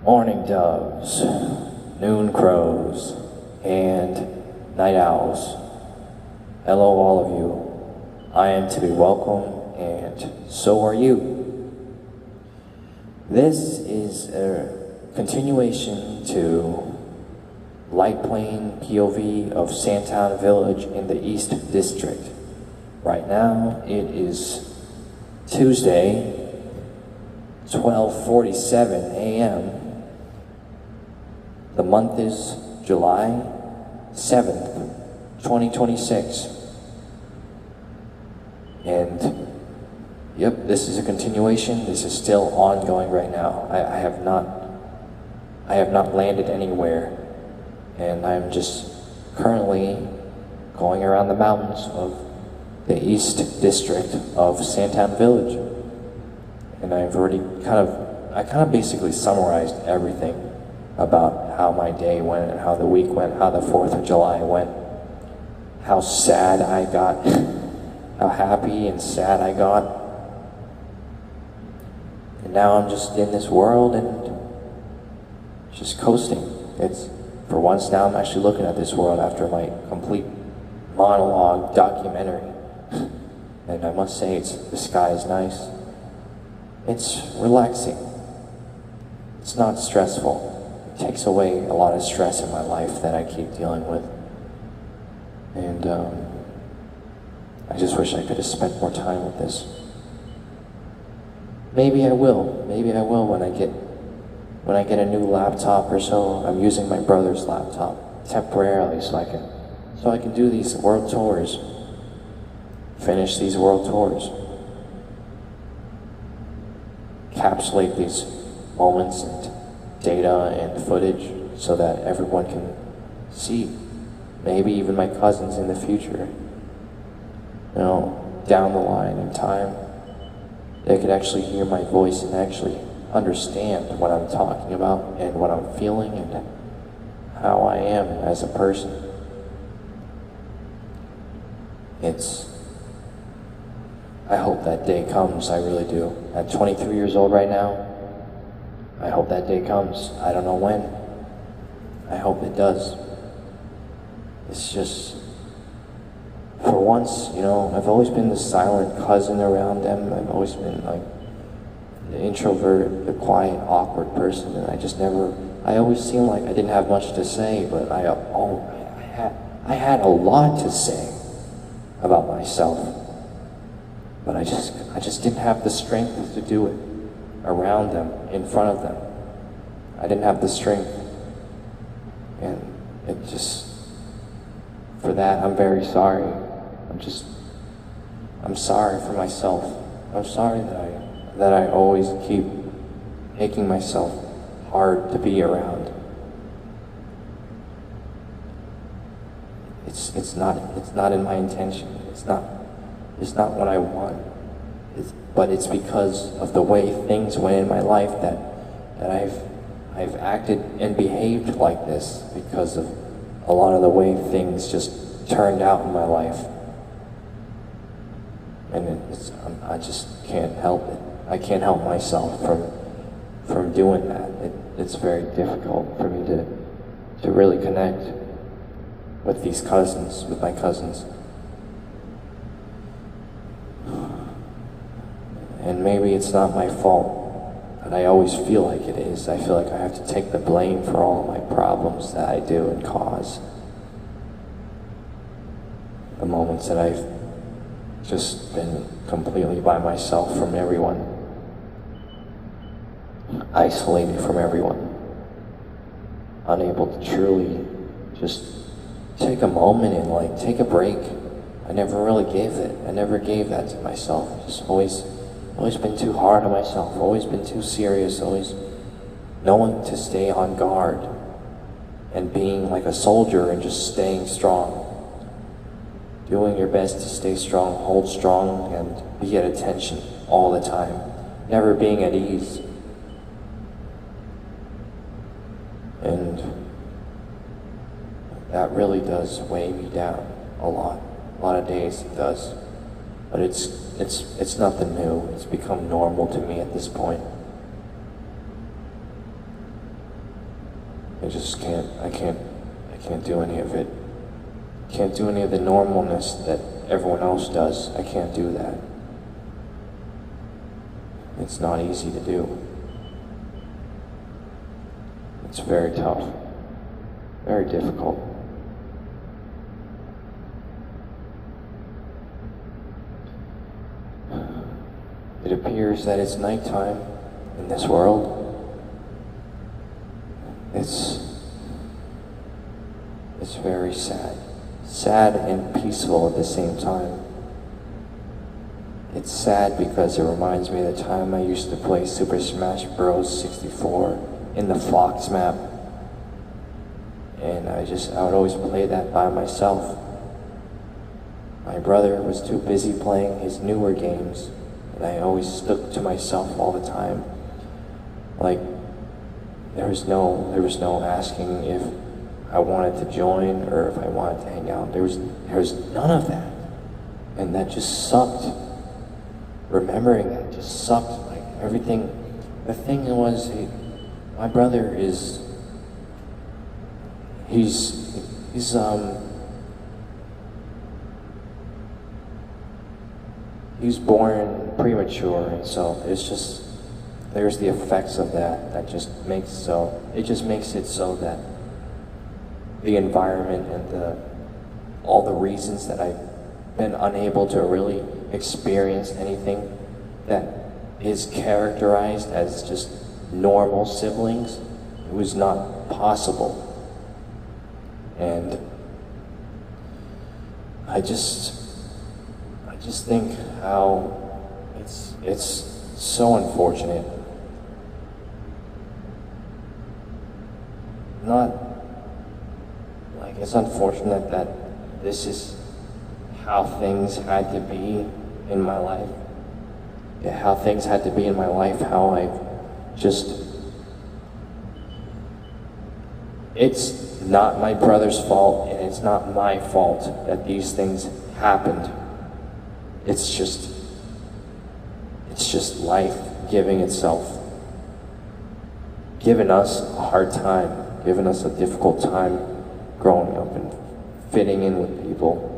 Morning doves, noon crows, and night owls. Hello all of you. I am to be welcome, and so are you. This is a continuation to Light Plane POV of Sandtown Village in the East District. Right now it is Tuesday, 12:47 a.m. The month is July 7th, 2026. And yep, this is a continuation. This is still ongoing right now. I have not landed anywhere, and I'm just currently going around the mountains of the East District of Sandtown Village. And I've already I kind of basically summarized everything about how my day went and how the week went, how the 4th of July went, how sad I got, how happy and sad I got. And now I'm just in this world and just coasting. It's, for once now I'm actually looking at this world after my complete monologue documentary. And I must say, the sky is nice. It's relaxing. It's not stressful. It takes away a lot of stress in my life that I keep dealing with. And I just wish I could have spent more time with this. Maybe I will. Maybe I will when I get a new laptop or so. I'm using my brother's laptop temporarily so I can do these world tours. Finish these world tours. Encapsulate these moments and data and footage so that everyone can see. Maybe even my cousins in the future. You know, down the line in time, they could actually hear my voice and actually understand what I'm talking about and what I'm feeling and how I am as a person. I hope that day comes, I really do. At 23 years old right now, I hope that day comes. I don't know when. I hope it does. It's just, for once, you know, I've always been the silent cousin around them. I've always been like the introvert, the quiet, awkward person, and I always seemed like I didn't have much to say, but I had a lot to say about myself. But I just didn't have the strength to do it around them, in front of them. I didn't have the strength. And for that, I'm very sorry. I'm sorry for myself. I'm sorry that I always keep making myself hard to be around. It's not in my intention. It's not what I want. But it's because of the way things went in my life that I've acted and behaved like this, because of a lot of the way things just turned out in my life. And I just can't help it. I can't help myself from doing that. It's very difficult for me to really connect with my cousins. And maybe it's not my fault, but I always feel like it is. I feel like I have to take the blame for all of my problems that I do and cause. The moments that I've just been completely by myself from everyone, isolated from everyone, unable to truly just take a moment and take a break. I never really gave it. I never gave that to myself. Just always been too hard on myself, always been too serious, always knowing to stay on guard and being like a soldier and just staying strong. Doing your best to stay strong, hold strong, and be at attention all the time. Never being at ease. And that really does weigh me down a lot. A lot of days it does. But it's nothing new. It's become normal to me at this point. I can't do any of it. Can't do any of the normalness that everyone else does. I can't do that. It's not easy to do. It's very tough, very difficult. It appears that it's nighttime in this world. It's very sad. Sad and peaceful at the same time. It's sad because it reminds me of the time I used to play Super Smash Bros. 64 in the Fox map. And I would always play that by myself. My brother was too busy playing his newer games, and I always stuck to myself all the time. Like, there was no asking if I wanted to join or if I wanted to hang out. There was none of that. And that just sucked. Remembering that just sucked. Like, everything. The thing was, my brother is, he's born premature, and so there's the effects of that just makes it so that the environment and all the reasons that I've been unable to really experience anything that is characterized as just normal siblings, it was not possible. And I just think how it's so unfortunate. It's unfortunate that this is how things had to be in my life. How things had to be in my life, how it's not my brother's fault, and it's not my fault that these things happened. It's just life giving itself, giving us a hard time, giving us a difficult time growing up and fitting in with people.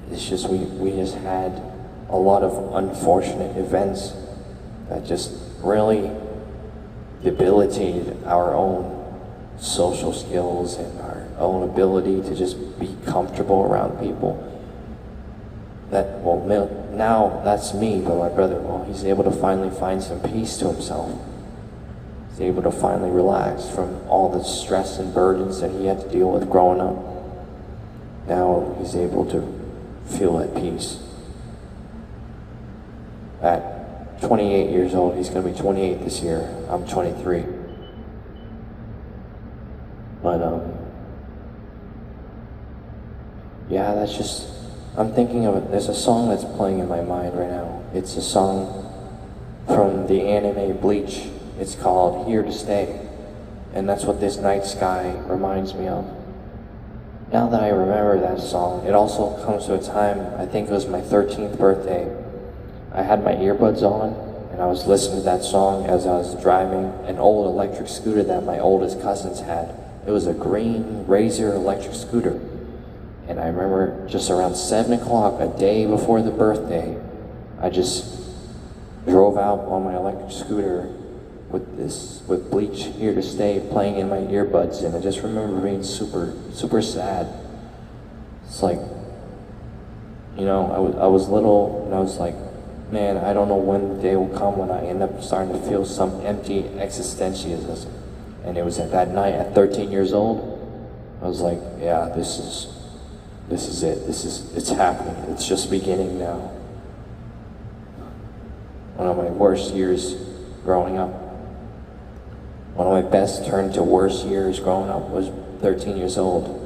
It's just, we just had a lot of unfortunate events that just really debilitated our own social skills and our own ability to just be comfortable around people. Now that's me, but my brother, he's able to finally find some peace to himself. He's able to finally relax from all the stress and burdens that he had to deal with growing up. Now he's able to feel at peace. At 28 years old, he's going to be 28 this year. I'm 23. But, yeah, that's just, I'm thinking of it. There's a song that's playing in my mind right now. It's a song from the anime Bleach. It's called Here to Stay. And that's what this night sky reminds me of. Now that I remember that song, it also comes to a time, I think it was my 13th birthday. I had my earbuds on, and I was listening to that song as I was driving an old electric scooter that my oldest cousins had. It was a green Razor electric scooter. And I remember just around 7 o'clock, a day before the birthday, I just drove out on my electric scooter with Bleach Here to Stay playing in my earbuds, and I just remember being super, super sad. It's like, you know, I was little, and I was like, man, I don't know when the day will come when I end up starting to feel some empty existentialism. And it was at that night, at 13 years old, I was like, yeah, this is it. It's happening. It's just beginning now. One of my worst years growing up. One of my best turned to worst years growing up was 13 years old.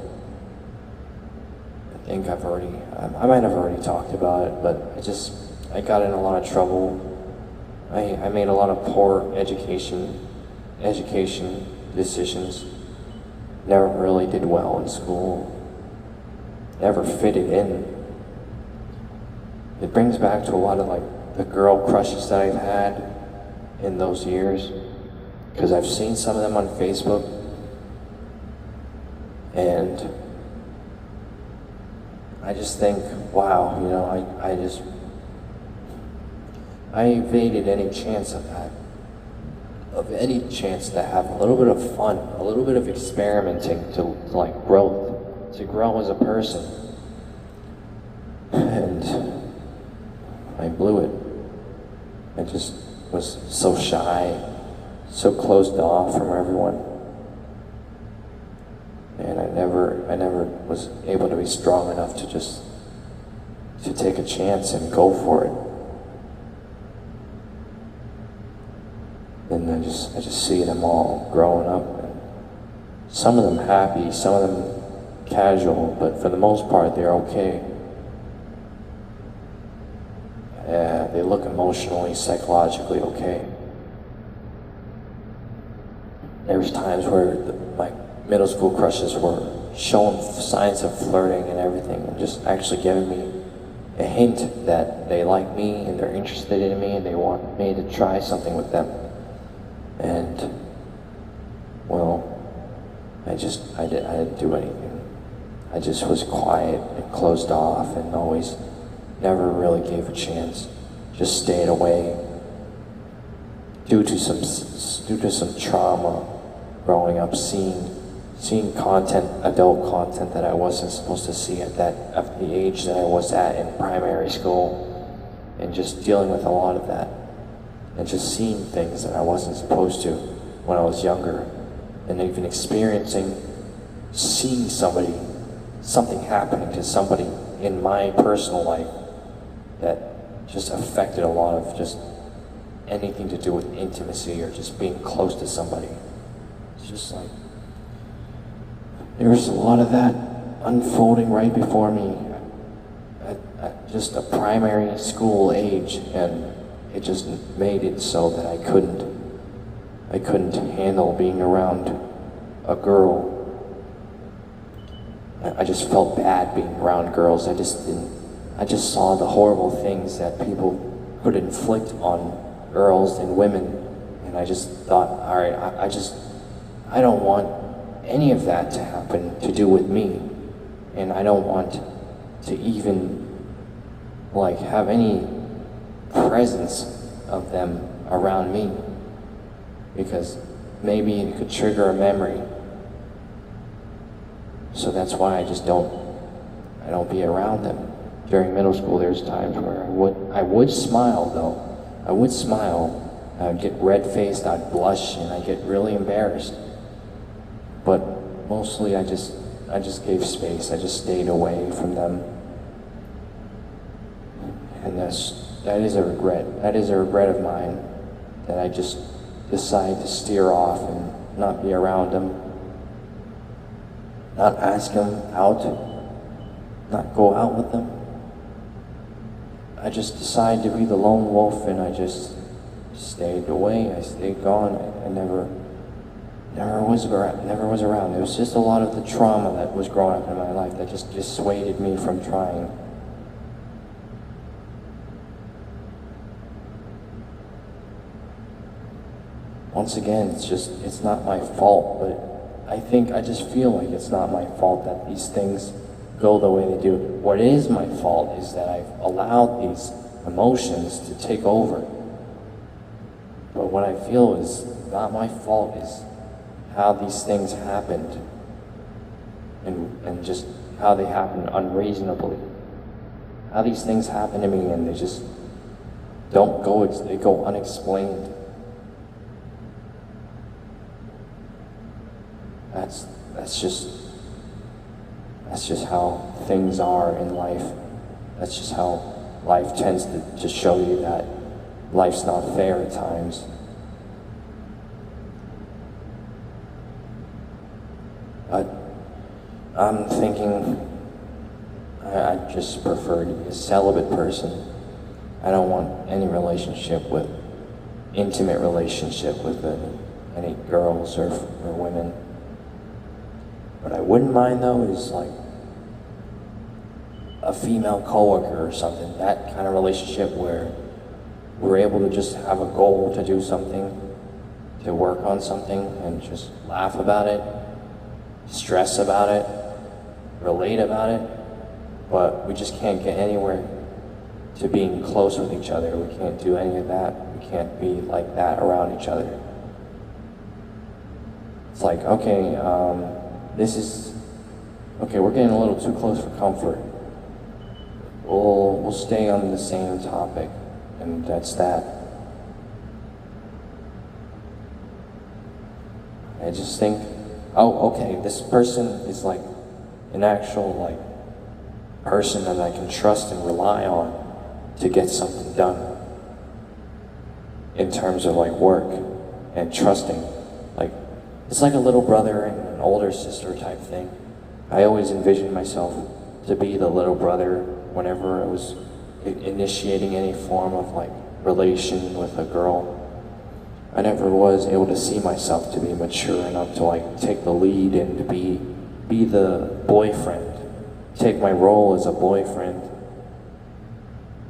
I think I might have already talked about it, but I got in a lot of trouble. I made a lot of poor education decisions. Never really did well in school. Never fitted in. It brings back to a lot of like the girl crushes that I've had in those years. because I've seen some of them on Facebook, and I just think, wow, you know, I evaded any chance of that, of any chance to have a little bit of fun, a little bit of experimenting to like growth, to grow as a person. And I blew it. I just was so shy, so closed off from everyone. And I never was able to be strong enough to take a chance and go for it. And I just see them all growing up, and some of them happy, some of them casual, but for the most part they're okay. They look emotionally, psychologically okay. There was times where my middle school crushes were showing signs of flirting and everything, and just actually giving me a hint that they like me and they're interested in me and they want me to try something with them. And, well, I didn't do anything. I just was quiet and closed off and always never really gave a chance. Just stayed away due to some trauma growing up, seeing content, adult content that I wasn't supposed to see at the age that I was at in primary school, and just dealing with a lot of that. And just seeing things that I wasn't supposed to when I was younger, and even seeing something happening to somebody in my personal life that just affected a lot of just anything to do with intimacy or just being close to somebody. It's just like, there was a lot of that unfolding right before me at just a primary school age, and it just made it so that I couldn't handle being around a girl. I just felt bad being around girls. I just saw the horrible things that people could inflict on girls and women, and I just thought, all right, I don't want any of that to happen to do with me, and I don't want to even like have any presence of them around me, because maybe it could trigger a memory. So that's why I don't be around them. During middle school, there's times where I would smile though. I would smile. I'd get red-faced, I'd blush, and I'd get really embarrassed. But mostly I just gave space. I just stayed away from them. And that is a regret. That is a regret of mine, that I just decided to steer off and not be around them. Not ask them out, not go out with them. I just decided to be the lone wolf, and I just stayed away. I stayed gone. I never was around. It was just a lot of the trauma that was growing up in my life that just dissuaded me from trying. Once again, it's not my fault, but I just feel like it's not my fault that these things go the way they do. What is my fault is that I've allowed these emotions to take over. But what I feel is not my fault is how these things happened, and just how they happened unreasonably. How these things happen to me and they just they go unexplained. That's just how things are in life. That's just how life tends to just show you that life's not fair at times. But I'm thinking I just prefer to be a celibate person. I don't want any intimate relationship with any girls or women. What I wouldn't mind though is like a female coworker or something, that kind of relationship where we're able to just have a goal to do something, to work on something and just laugh about it, stress about it, relate about it, but we just can't get anywhere to being close with each other. We can't do any of that. We can't be like that around each other. It's like, okay, we're getting a little too close for comfort. We'll stay on the same topic, and that's that. I just think, oh, okay, this person is like an actual like person that I can trust and rely on to get something done in terms of like work and trusting. Like, it's like a little brother and an older sister type thing. I always envisioned myself to be the little brother whenever I was initiating any form of like relation with a girl. I never was able to see myself to be mature enough to like take the lead and to be the boyfriend, take my role as a boyfriend.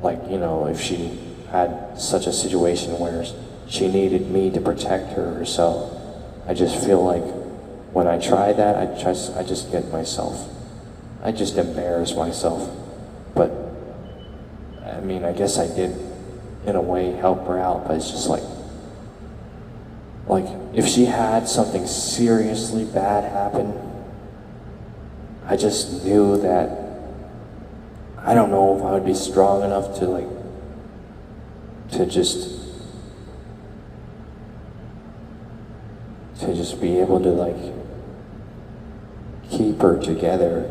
Like, you know, if she had such a situation where she needed me to protect her or so. I just feel like when I try that, I just embarrass myself. But I mean, I guess I did in a way help her out, but it's just like if she had something seriously bad happen, I just knew that I don't know if I would be strong enough to just be able to like keep her together.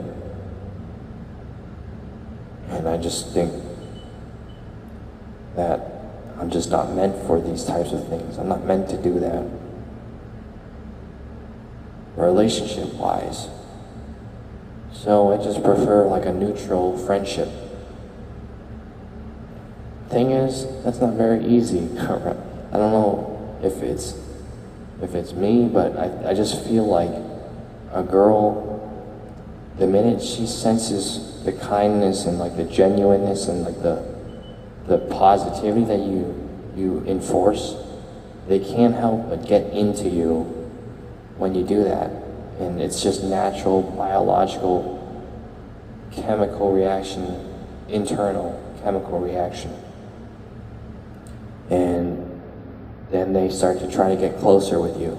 And I just think that I'm just not meant for these types of things. I'm not meant to do that, relationship-wise. So I just prefer like a neutral friendship. Thing is, that's not very easy. I don't know if it's me, but I just feel like a girl, the minute she senses the kindness and like the genuineness and like the positivity that you enforce, they can't help but get into you when you do that. And it's just natural, biological, chemical reaction, internal chemical reaction. And then they start to try to get closer with you.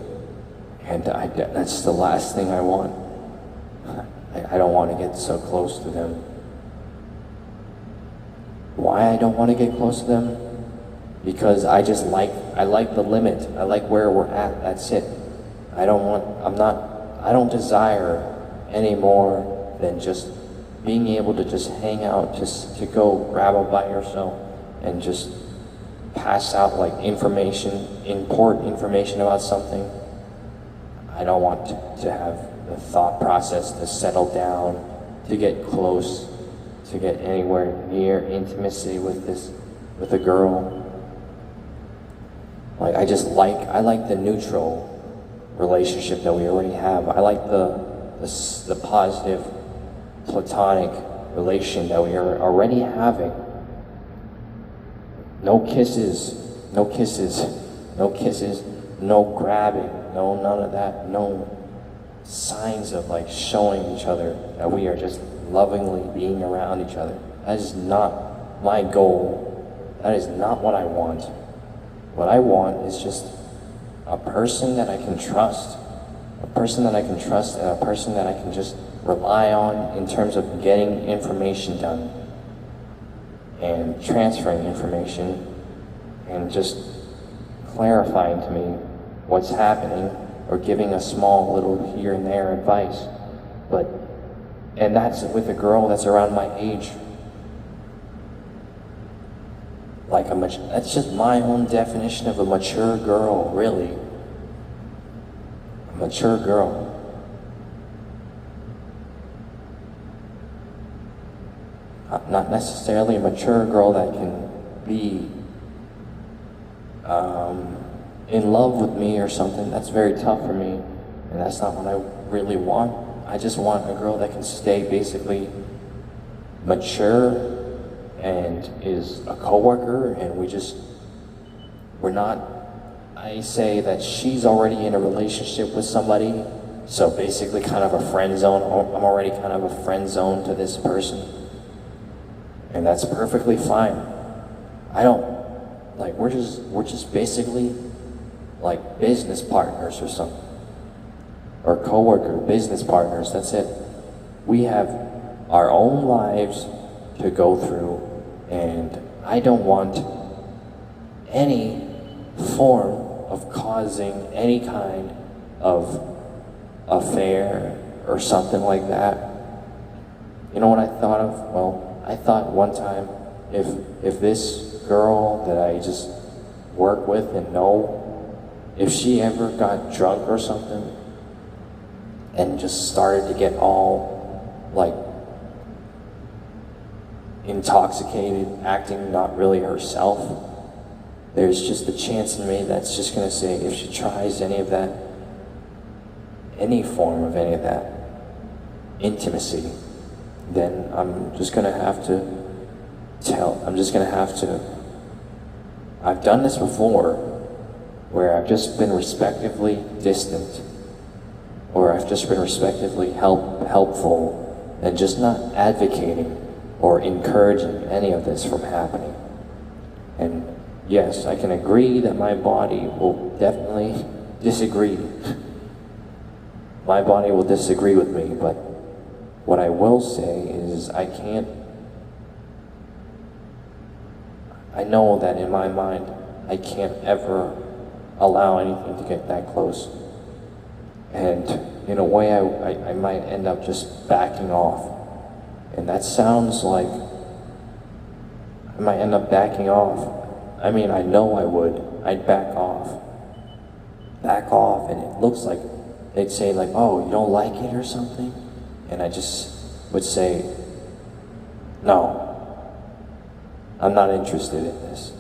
And that's the last thing I want. I don't want to get so close to them. Why I don't want to get close to them? Because I like the limit. I like where we're at, that's it. I don't desire any more than just being able to just hang out, just to go grab a bite or so, and just pass out like important information about something. I don't want to have the thought process to settle down, to get close, to get anywhere near intimacy with a girl. Like I like the neutral relationship that we already have. I like the positive platonic relation that we are already having. No kisses, no grabbing, no none of that, no signs of like showing each other that we are just lovingly being around each other. That is not my goal. That is not what I want. What I want is just a person that I can trust. A person that I can trust and a person that I can just rely on in terms of getting information done and transferring information and just clarifying to me what's happening or giving a small little here and there advice. And that's with a girl that's around my age. That's just my own definition of a mature girl, really. A mature girl. Not necessarily a mature girl that can be in love with me or something. That's very tough for me, and that's not what I really want. I just want a girl that can stay basically mature and is a coworker, and we're not I say that she's already in a relationship with somebody, so basically kind of a friend zone. I'm already kind of a friend zone to this person, and that's perfectly fine. I don't, like, we're just basically like business partners or something, or coworker, business partners, that's it. We have our own lives to go through, and I don't want any form of causing any kind of affair or something like that. You know what I thought of? Well, I thought one time, if this girl that I just work with and know, if she ever got drunk or something and just started to get all like intoxicated, acting not really herself, there's just a chance in me that's just gonna say, if she tries any of that, any form of any of that intimacy, then I'm just gonna have to I've done this before, where I've just been respectively distant, or I've just been respectively helpful, and just not advocating or encouraging any of this from happening. And yes, I can agree that my body will definitely disagree. My body will disagree with me, but what I will say is I know that in my mind, I can't ever allow anything to get that close. And in a way, I might end up just backing off. And that sounds like I might end up backing off. I mean, I know I would. I'd back off. Back off, and it looks like they'd say like, oh, you don't like it or something? And I just would say, no, I'm not interested in this.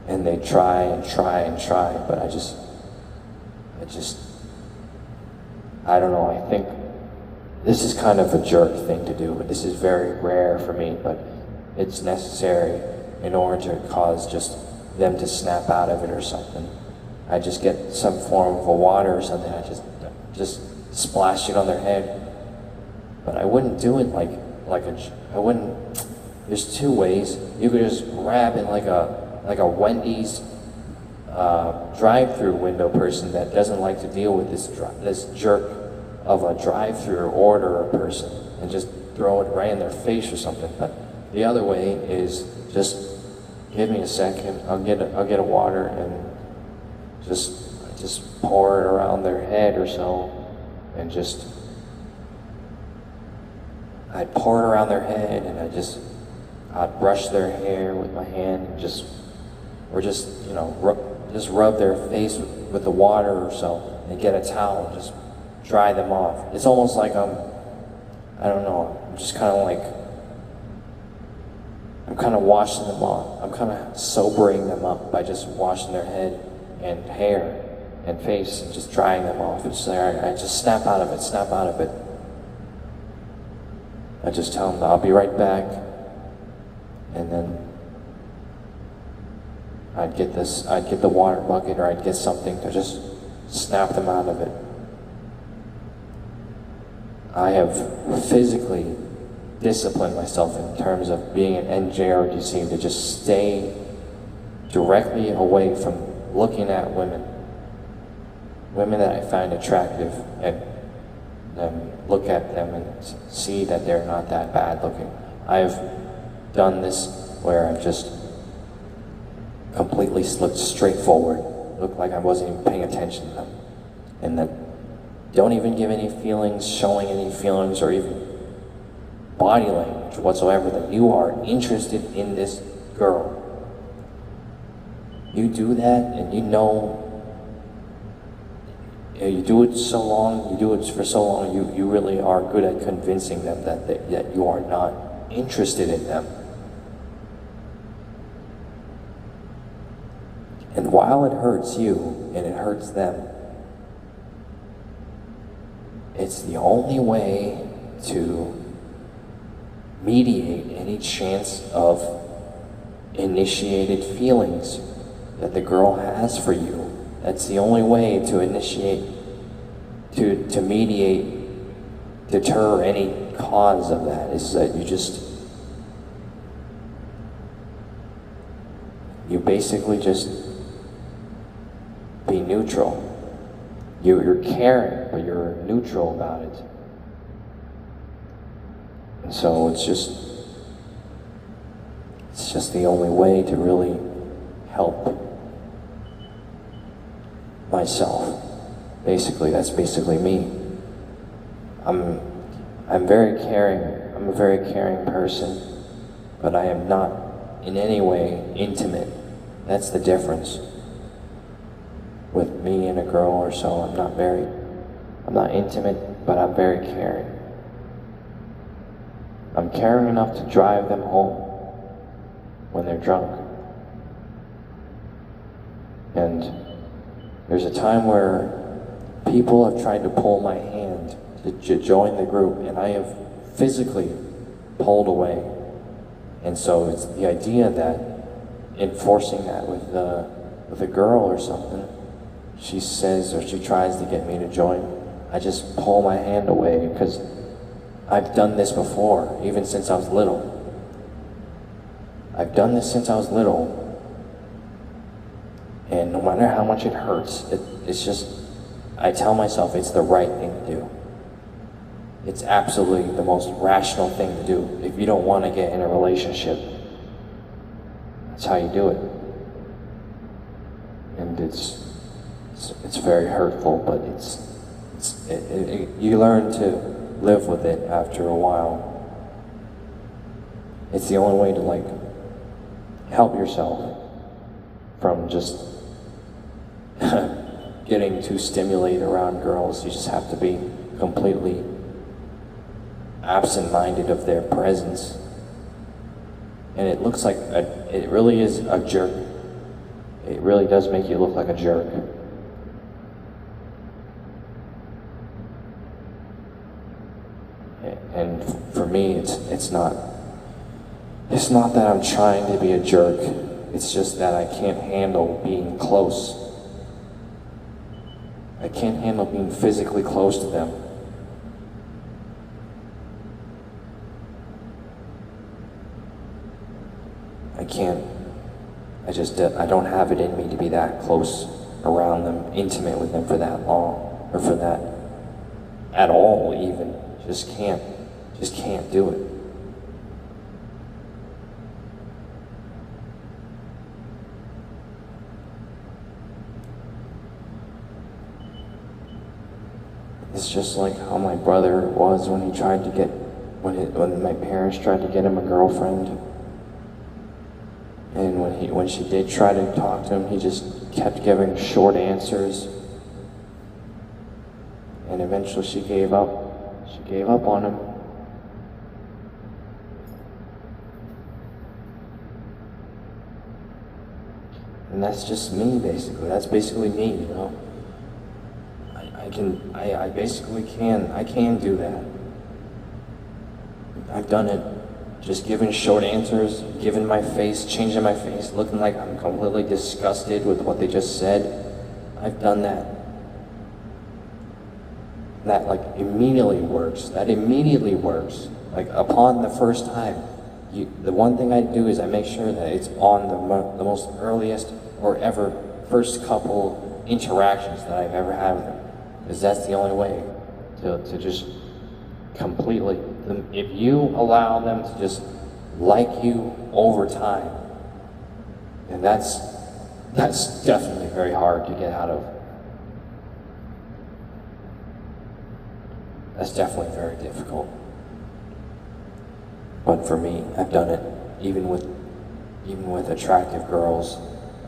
And they try and try and try, but I don't know, I think this is kind of a jerk thing to do, but this is very rare for me, but it's necessary in order to cause just them to snap out of it or something. I just get some form of a water or something, I just splash it on their head. But I wouldn't do it there's two ways. You could just grab in like a Wendy's drive-through window person that doesn't like to deal with this jerk of a drive-through order person and just throw it right in their face or something. But the other way is just give me a second, I'll get a water and just pour it around their head or so, and I'd pour it around their head, and I'd brush their hair with my hand, and just rub their face with the water or so, and get a towel and just dry them off. It's almost like I'm just kind of washing them off. I'm kind of sobering them up by just washing their head and hair and face and just drying them off. It's there. I just snap out of it. I just tell them I'll be right back, and then I'd get the water bucket, or I'd get something to just snap them out of it. I have physically disciplined myself in terms of being an NJRDC to just stay directly away from looking at women that I find attractive, and look at them and see that they're not that bad looking. I've done this where I've just completely looked straight forward, looked like I wasn't even paying attention to them, and then don't even give any feelings, showing any feelings, or even body language whatsoever that you are interested in this girl. You do that, and you do it for so long, you really are good at convincing them that you are not interested in them. And while it hurts you and it hurts them, it's the only way to mediate any chance of initiated feelings that the girl has for you. That's the only way to initiate, to mediate, deter any cause of that, is that you basically just be neutral. You're caring, but you're neutral about it. And so it's just the only way to really help myself. Basically, that's basically me. I'm very caring. I'm a very caring person, but I am not in any way intimate. That's the difference with me and a girl or so. I'm not intimate, but I'm very caring. I'm caring enough to drive them home when they're drunk. And there's a time where people have tried to pull my hand to join the group, and I have physically pulled away. And so it's the idea that enforcing that with a girl or something, she says, or she tries to get me to join, I just pull my hand away, because I've done this before, even since I was little. I've done this since I was little, and no matter how much it hurts, it's just, I tell myself it's the right thing to do. It's absolutely the most rational thing to do. If you don't want to get in a relationship, that's how you do it. And it's very hurtful, but you learn to live with it after a while. It's the only way to help yourself from just getting too stimulated around girls. You just have to be completely absent-minded of their presence. And it looks like it really is a jerk. It really does make you look like a jerk. And for me, it's not that I'm trying to be a jerk. It's just that I can't handle being close. I can't handle being physically close to them. I can't. I don't have it in me to be that close around them, intimate with them for that long, or for that at all even. Just can't do it. It's just like how my brother was when he tried to get, when my parents tried to get him a girlfriend. And when she did try to talk to him, he just kept giving short answers. And eventually she gave up. She gave up on him. And that's just me, basically. That's basically me, you know? I can do that. I've done it. Just giving short answers, giving my face, changing my face, looking like I'm completely disgusted with what they just said. I've done that. That immediately works. That immediately works. Upon the first time. The one thing I do is I make sure that it's on the most earliest or ever first couple interactions that I've ever had with them. Because that's the only way to just completely, if you allow them to just like you over time, then that's definitely very hard to get out of. That's definitely very difficult. But for me, I've done it even with attractive girls,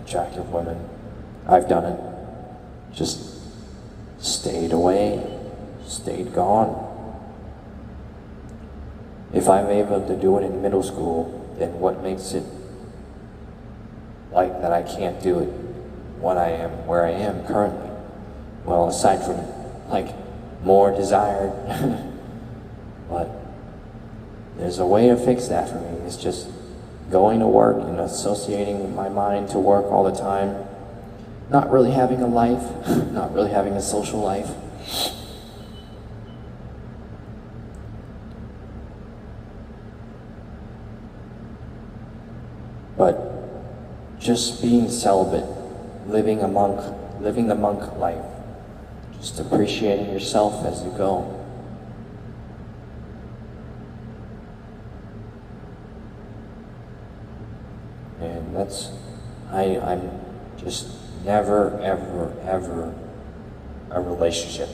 attractive women. I've done it. Just stayed away, stayed gone. If I'm able to do it in middle school, then what makes it like that I can't do it when I am where I am currently? Well, aside from more desired, but there's a way to fix that for me. It's just going to work and associating my mind to work all the time, not really having a life, not really having a social life. But just being celibate, living the monk life, just appreciating yourself as you go. And I'm just never, ever, ever a relationship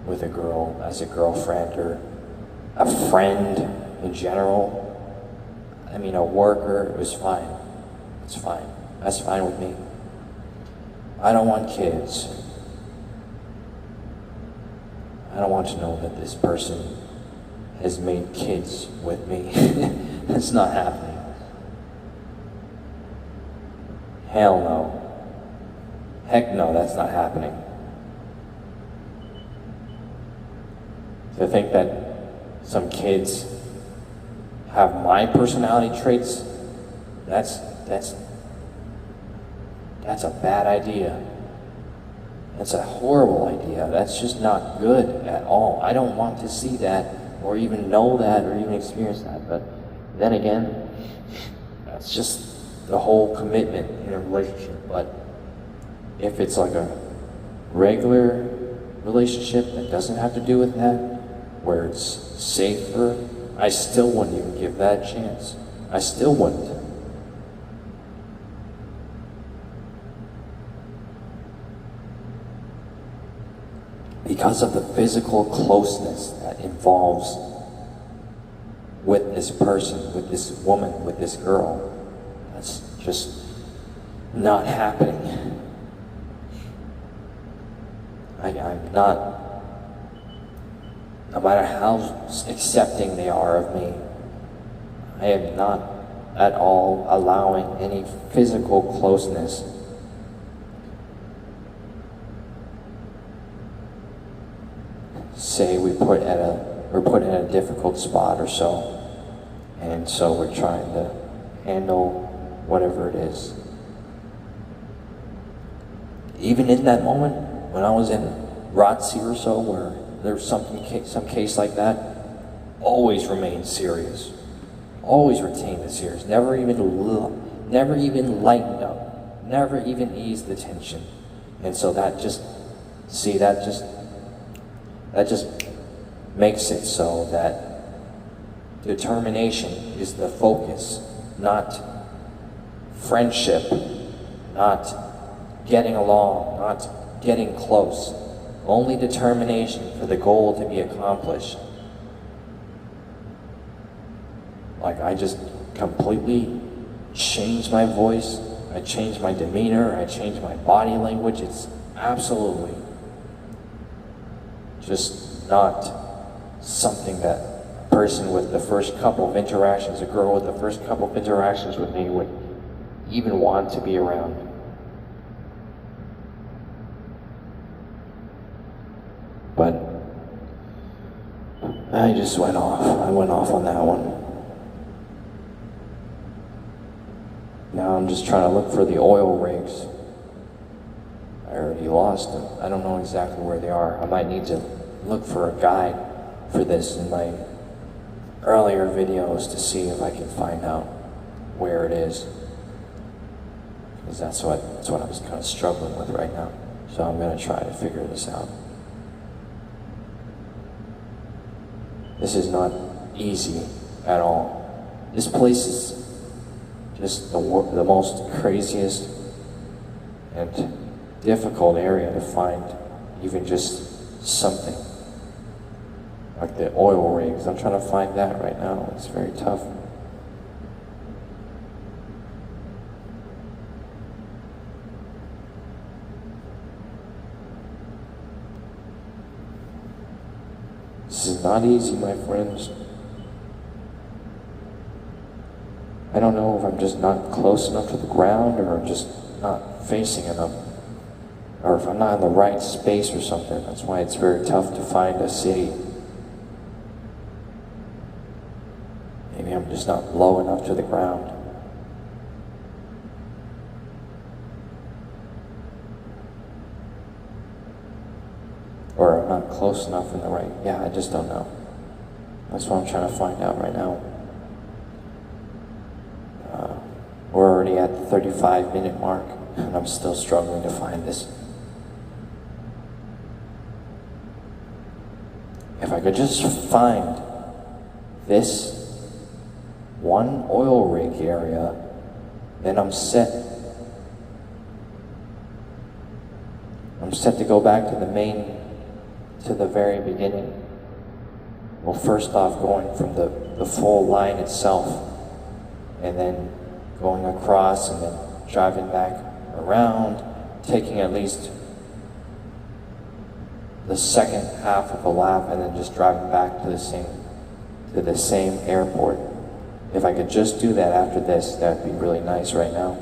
with a girl as a girlfriend or a friend in general. I mean, a worker is fine. It's fine. That's fine with me. I don't want kids. I don't want to know that this person has made kids with me. That's not happening. Hell no. Heck no, that's not happening. To think that some kids have my personality traits, that's a bad idea. That's a horrible idea. That's just not good at all. I don't want to see that or even know that or even experience that. But then again, that's just the whole commitment in a relationship. But if it's like a regular relationship that doesn't have to do with that, where it's safer, I still wouldn't even give that a chance. I still wouldn't. Because of the physical closeness that involves with this person, with this woman, with this girl, that's just not happening. I'm not, no matter how accepting they are of me, I am not at all allowing any physical closeness. Say we're put in a difficult spot or so, and so we're trying to handle whatever it is. Even in that moment, when I was in ROTC or so, where there was some case like that, always remain serious. Always retain the serious. Never even lightened up. Never even eased the tension. And so that just makes it so that determination is the focus, not friendship, not getting along, not getting close. Only determination for the goal to be accomplished. Like, I just completely changed my voice, I changed my demeanor, I changed my body language. It's absolutely just not something that a person with the first couple of interactions, a girl with the first couple of interactions with me would even want to be around. But I just went off. I went off on that one. Now I'm just trying to look for the oil rigs. I already lost them. I don't know exactly where they are. I might need to look for a guide for this in my earlier videos to see if I can find out where it is. Because that's what I was kind of struggling with right now. So I'm going to try to figure this out. This is not easy at all. This place is just the most craziest and difficult area to find even just something. Like the oil rigs, I'm trying to find that right now. It's very tough. This is not easy, my friends. I don't know if I'm just not close enough to the ground, or I'm just not facing enough, or if I'm not in the right space or something. That's why it's very tough to find a city. Maybe I'm just not low enough to the ground. Or I'm not close enough in the right, yeah, I just don't know. That's what I'm trying to find out right now. We're already at the 35-minute mark, and I'm still struggling to find this. If I could just find this one oil rig area, then I'm set. I'm set to go back to the very beginning. Well, first off, going from the full line itself, and then going across, and then driving back around, taking at least the second half of a lap, and then just driving back to the same airport. If I could just do that after this, that'd be really nice right now.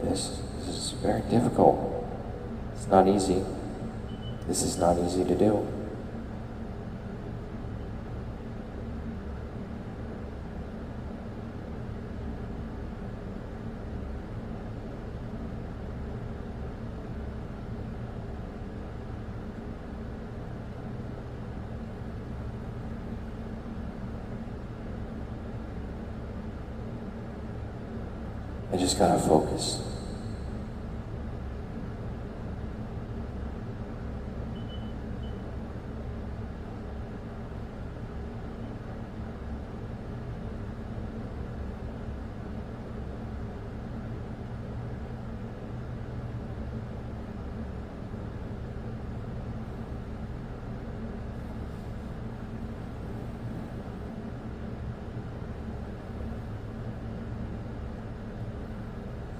This is very difficult. It's not easy. This is not easy to do. I just gotta focus.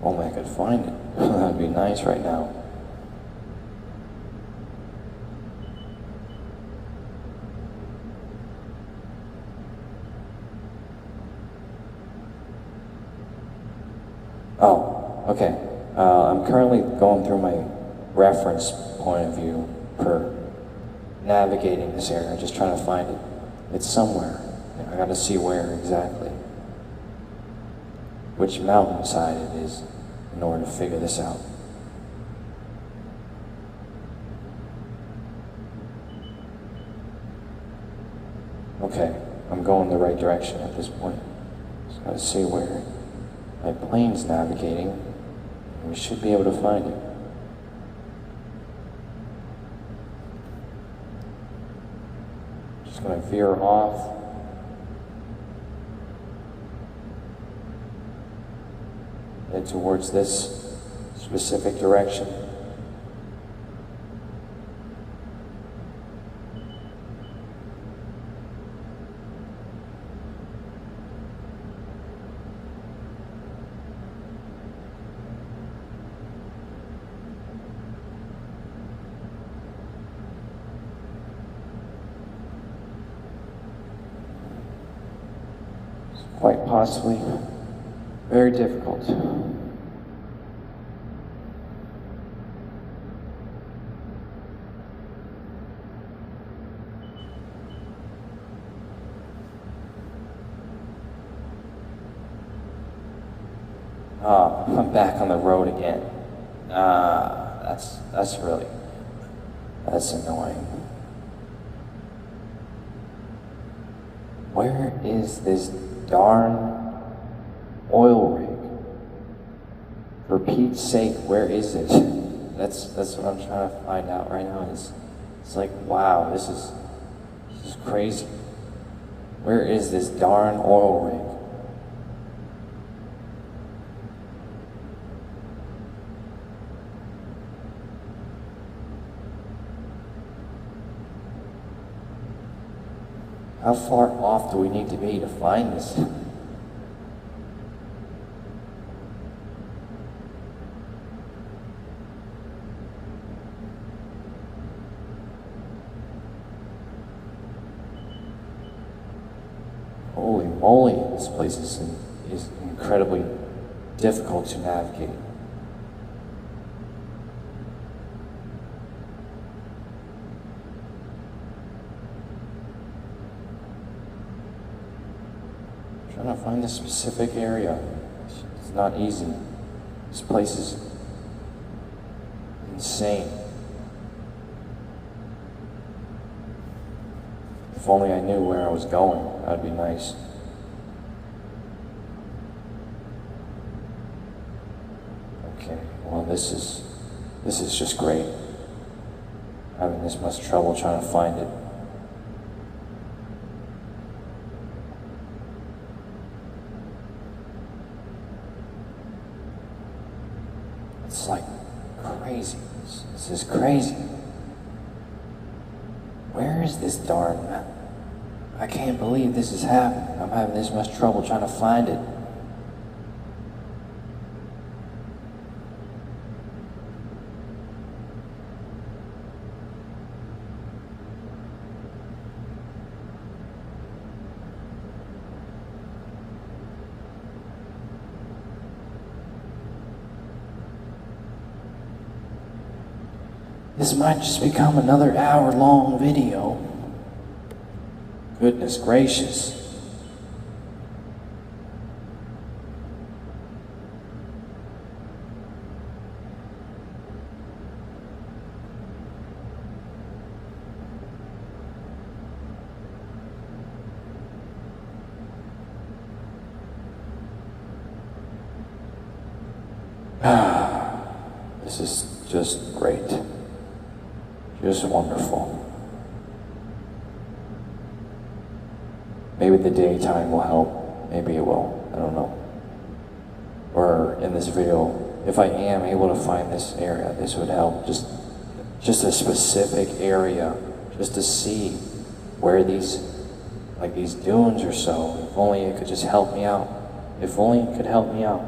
Only I could find it. That'd be nice right now. Oh, okay. I'm currently going through my reference point of view for navigating this area, just trying to find it. It's somewhere. I gotta see where exactly. Which mountainside it is in order to figure this out. Okay, I'm going the right direction at this point. Just gotta see where my plane's navigating, and we should be able to find it. Just gonna veer off. Head towards this specific direction. It's quite possibly very difficult. I'm back on the road again. That's annoying. Where is this darn oil rig? For Pete's sake, where is it? That's what I'm trying to find out right now. It's like, wow, this is crazy. Where is this darn oil rig? How far off do we need to be to find this? Holy moly, this place is incredibly difficult to navigate. trying to find a specific area. It's not easy. This place is insane. If only I knew where I was going, that'd be nice. Okay, well this is just great. Having this much trouble trying to find it. It's like crazy. This is crazy. Where is this darn map? I can't believe this is happening. I'm having this much trouble trying to find it. This might just become another hour-long video. Goodness gracious. This is just great. Just wonderful. Maybe the daytime will help. Maybe it will. I don't know. Or in this video, if I am able to find this area, this would help. Just a specific area, just to see where these dunes or so. If only it could just help me out. If only it could help me out.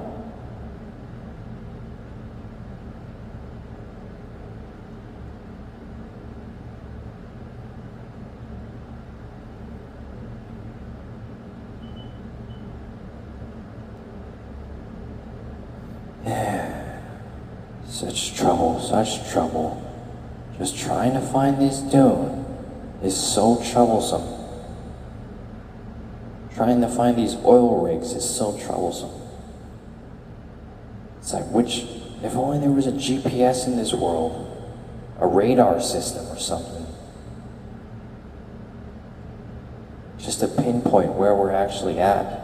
Such trouble. Just trying to find this dune is so troublesome. Trying to find these oil rigs is so troublesome. It's like, if only there was a GPS in this world, a radar system or something. Just to pinpoint where we're actually at.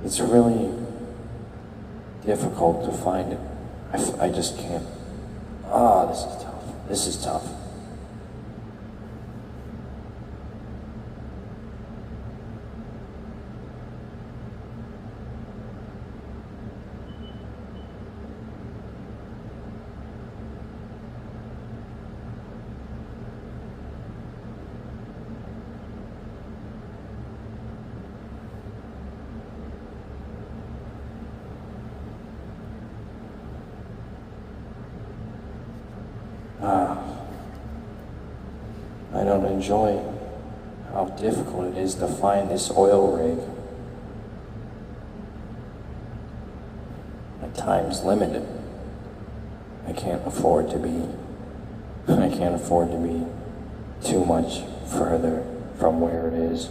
It's really difficult to find it. I just can't. This is tough. This is tough. I don't enjoy how difficult it is to find this oil rig. My time's limited. I can't afford to be too much further from where it is.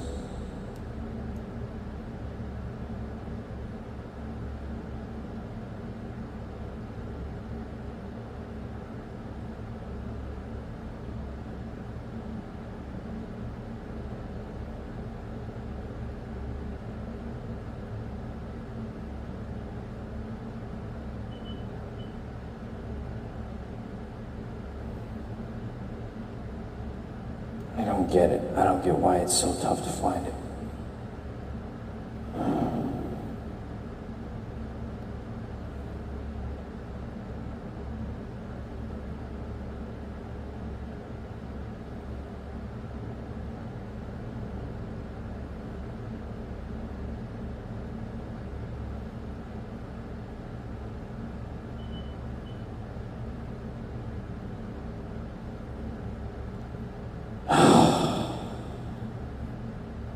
I don't get it. I don't get why it's so tough to find it.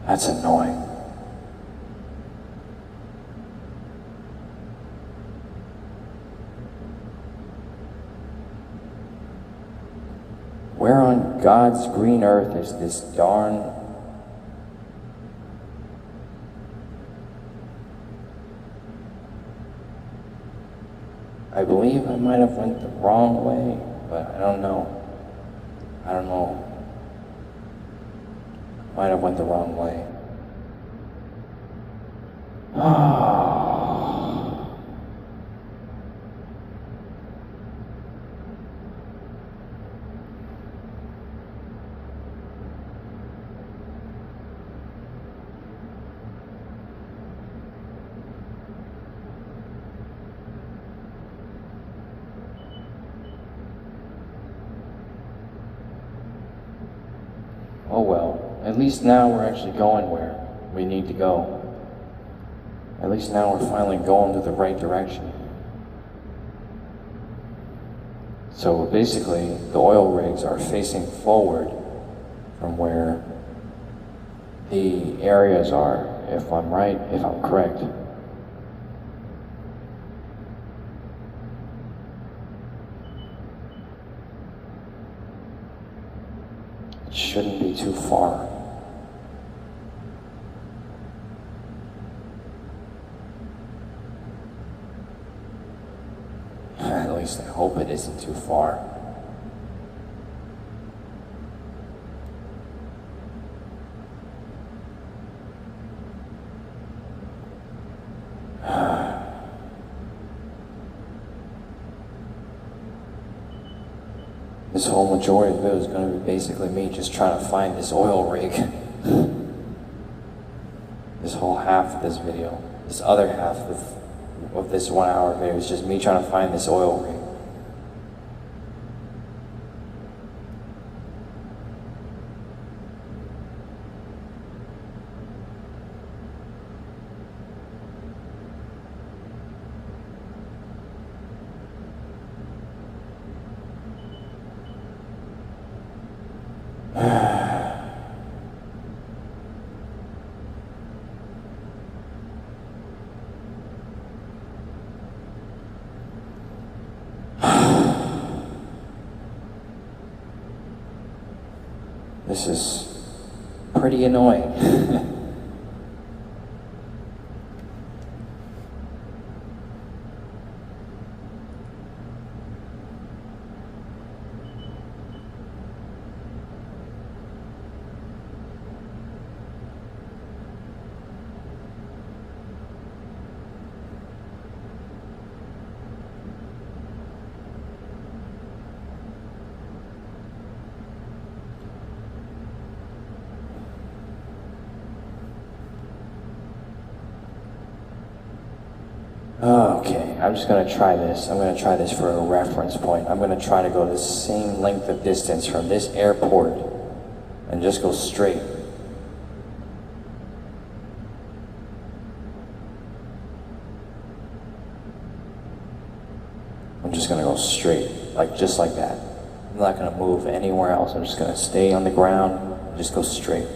That's annoying. God's green earth is this darn I believe I might have went the wrong way, but I don't know. I don't know. Might have went the wrong way. Oh well, at least now we're actually going where we need to go. At least now we're finally going to the right direction. So basically, the oil rigs are facing forward from where the areas are, if I'm right, if I'm correct. It shouldn't be too far. At least I hope it isn't too far. This whole majority of it is going to be basically me just trying to find this oil rig. This whole half of this video, this other half of this 1 hour video is just me trying to find this oil rig. This is pretty annoying. Okay, I'm just gonna try this. I'm gonna try this for a reference point. I'm gonna try to go the same length of distance from this airport and just go straight. I'm just gonna go straight, just like that. I'm not gonna move anywhere else. I'm just gonna stay on the ground and just go straight.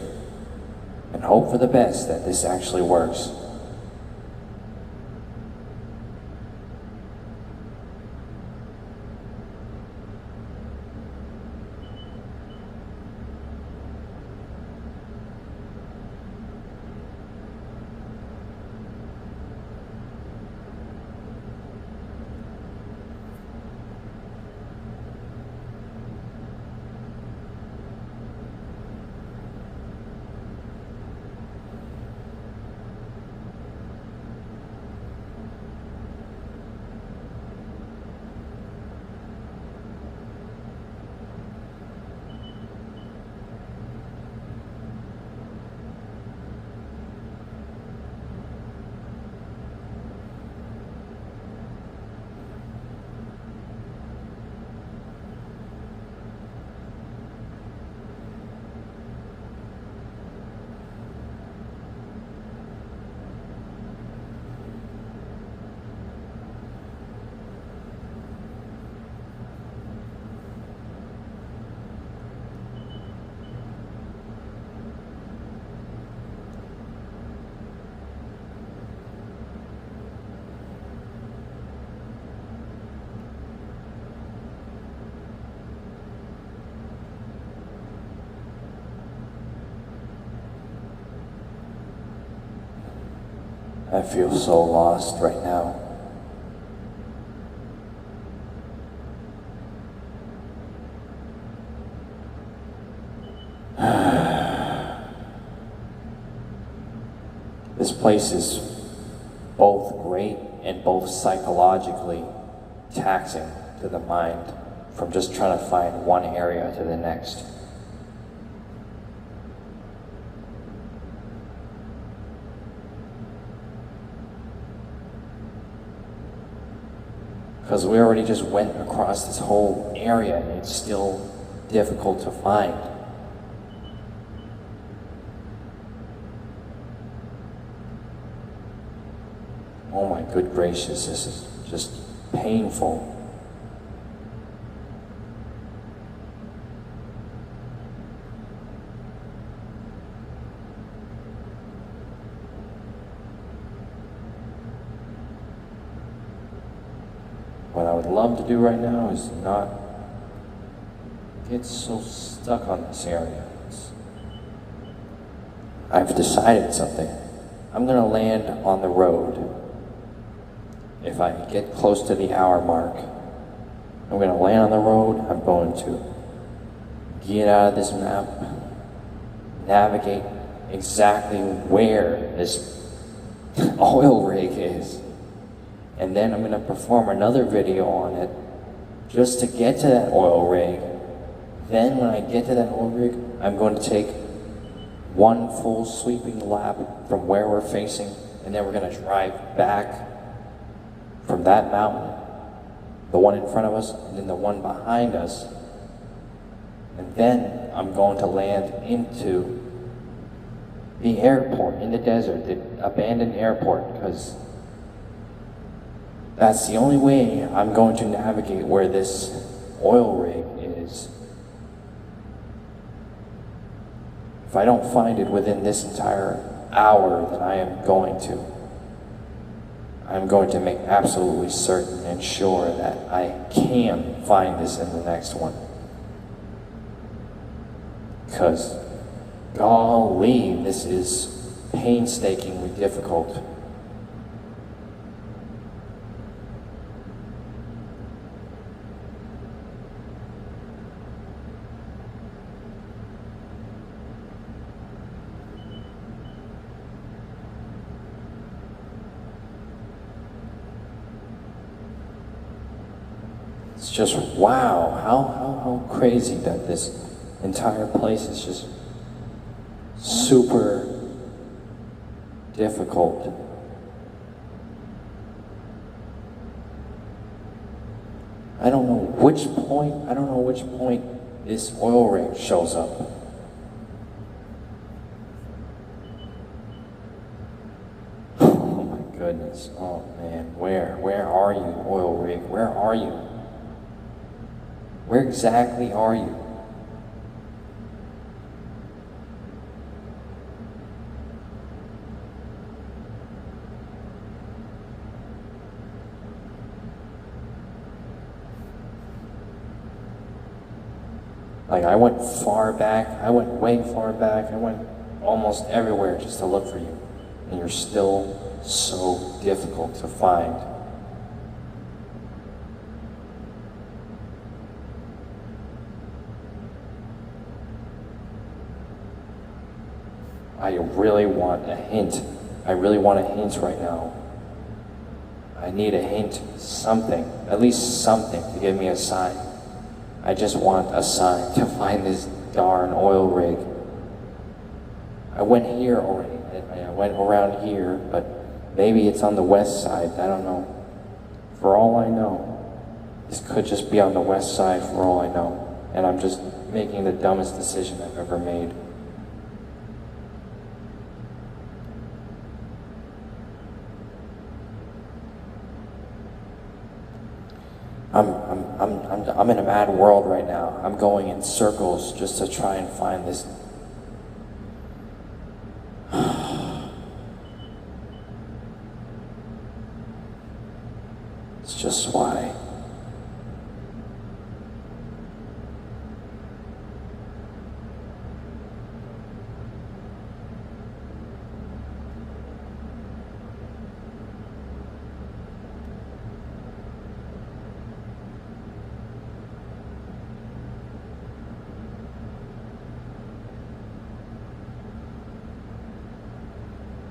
And hope for the best that this actually works. I feel so lost right now. This place is both great and both psychologically taxing to the mind from just trying to find one area to the next. Because we already just went across this whole area and it's still difficult to find. Oh my good gracious, this is just painful. What I would love to do right now is not get so stuck on this area. I've decided something. I'm gonna land on the road. If I get close to the hour mark, I'm gonna land on the road. I'm going to get out of this map, navigate exactly where this oil rig is. And then I'm gonna perform another video on it just to get to that oil rig. Then when I get to that oil rig, I'm going to take one full sweeping lap from where we're facing, and then we're gonna drive back from that mountain, the one in front of us, and then the one behind us. And then I'm going to land into the airport, in the desert, the abandoned airport, because that's the only way I'm going to navigate where this oil rig is. If I don't find it within this entire hour, then I'm going to make absolutely certain and sure that I can find this in the next one. Because, golly, this is painstakingly difficult. It's just, wow, how crazy that this entire place is just super difficult. I don't know which point this oil rig shows up. Oh my goodness, oh man, where are you, oil rig, where are you? Where exactly are you? Like, I went far back, I went way far back, I went almost everywhere just to look for you. And you're still so difficult to find. I really want a hint. I really want a hint right now. I need a hint, something, at least something to give me a sign. I just want a sign to find this darn oil rig. I went here already. I went around here, but maybe it's on the west side. I don't know. For all I know, this could just be on the west side for all I know. And I'm just making the dumbest decision I've ever made. I'm in a mad world right now. I'm going in circles just to try and find this. It's just why.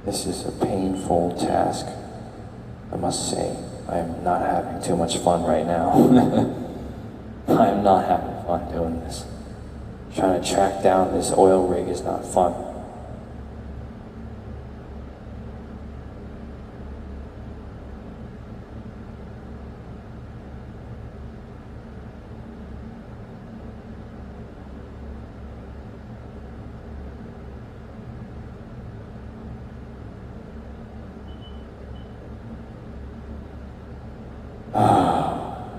This is a painful task, I must say. I am not having too much fun right now. I am not having fun doing this. Trying to track down this oil rig is not fun.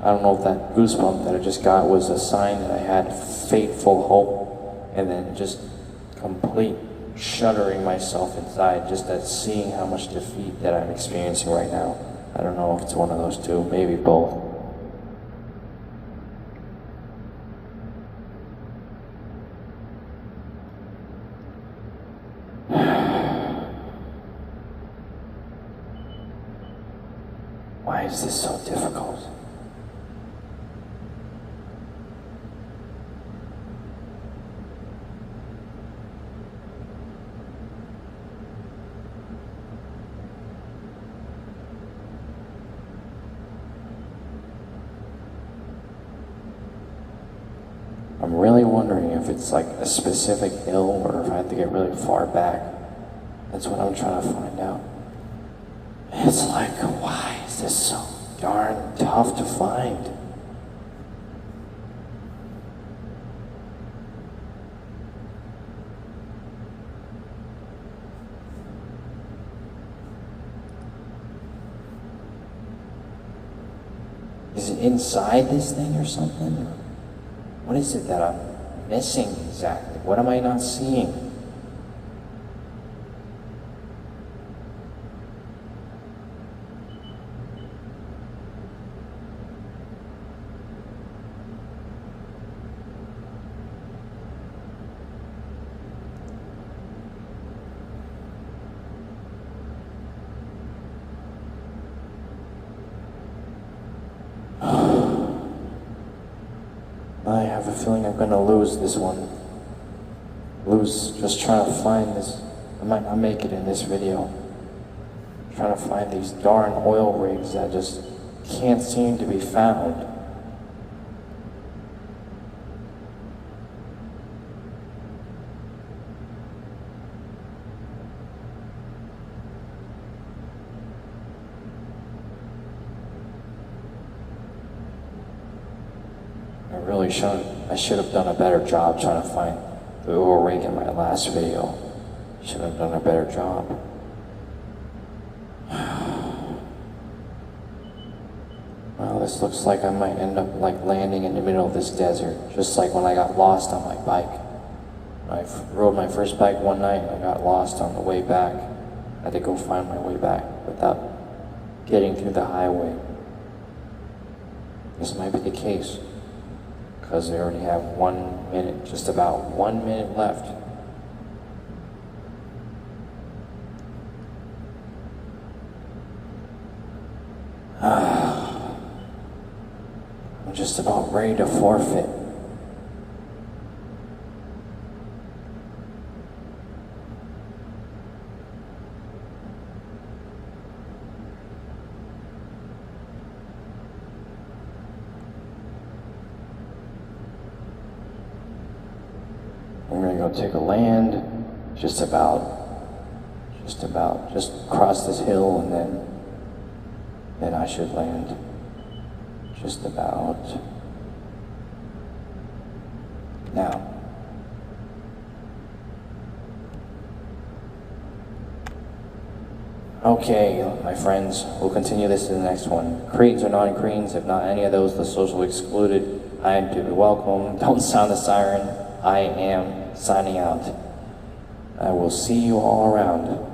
I don't know if that goosebump that I just got was a sign that I had fateful hope, and then just complete shuddering myself inside just at seeing how much defeat that I'm experiencing right now. I don't know if it's one of those two, maybe both. Why is this so difficult? I'm really wondering if it's like a specific hill or if I have to get really far back. That's what I'm trying to find out. It's like, why is this so darn tough to find? Is it inside this thing or something? What is it that I'm missing exactly? What am I not seeing? I have a feeling I'm gonna lose this one. Lose just trying to find this. I might not make it in this video. Trying to find these darn oil rigs that just can't seem to be found. I should have done a better job trying to find the oil rig in my last video. Should have done a better job. Well, this looks like I might end up like landing in the middle of this desert, just like when I got lost on my bike. I rode my first bike one night and I got lost on the way back. I had to go find my way back without getting through the highway. This might be the case, because they already have 1 minute, just about 1 minute left. I'm just about ready to forfeit. I'm gonna go take a land, just cross this hill, and then I should land. Just about now. Okay, my friends, we'll continue this in the next one. Creeds or non-creeds, if not any of those, the social excluded, I am to be welcome. Don't sound the siren. I am signing out. I will see you all around.